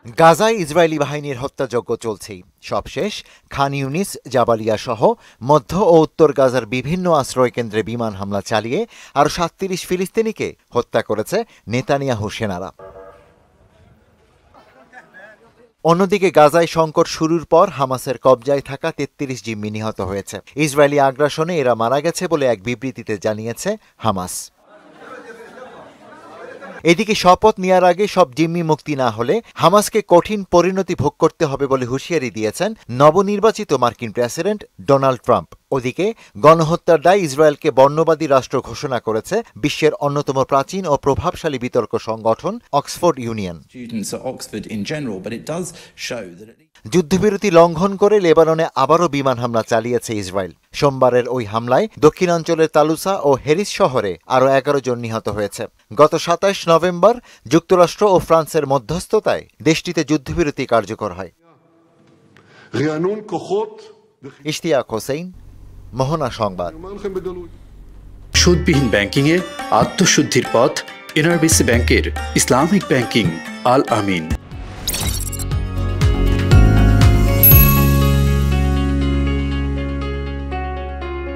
গাজায় ইসরায়েলি বাহিনীর হত্যাযজ্ঞ চলছেই। সবশেষ খান ইউনিস, জাবালিয়া সহ মধ্য ও উত্তর গাজার বিভিন্ন আশ্রয়কেন্দ্রে বিমান হামলা চালিয়ে আরও ৩৭ ফিলিস্তিনিকে হত্যা করেছে নেতানিয়াহু সেনারা। অন্যদিকে গাজায় সংকট শুরুর পর হামাসের কবজায় থাকা ৩৩ জিম্মি নিহত হয়েছে। ইসরায়েলি আগ্রাসনে এরা মারা গেছে বলে এক বিবৃতিতে জানিয়েছে হামাস। এদিকে শপথ নেওয়ার আগে সব জিম্মি মুক্তি না হলে হামাসকে কঠিন পরিণতি ভোগ করতে হবে বলে হুঁশিয়ারি দিয়েছেন নবনির্বাচিত মার্কিন প্রেসিডেন্ট ডোনাল্ড ট্রাম্প। ওদিকে গণহত্যার দায় ইসরায়েলকে বর্ণবাদী রাষ্ট্র ঘোষণা করেছে বিশ্বের অন্যতম প্রাচীন ও প্রভাবশালী বিতর্ক সংগঠন অক্সফোর্ড ইউনিয়ন। যুদ্ধবিরতি লঙ্ঘন করে লেবাননে আবারও বিমান হামলা চালিয়েছে ইসরায়েল। সোমবারের ওই হামলায় দক্ষিণাঞ্চলের তালুসা ও হেরিস শহরে আরও ১১ জন নিহত হয়েছে। গত ২৭ নভেম্বর যুক্তরাষ্ট্র ও ফ্রান্সের মধ্যস্থতায় দেশটিতে যুদ্ধবিরতি কার্যকর হয়। ইশতিয়াক হোসেন, মোহনা সংবাদ। সুদবিহীন ব্যাংকিংয়ে আত্মশুদ্ধির পথ এনআরবিসি ব্যাংকের ইসলামিক ব্যাংকিং আল আমিন।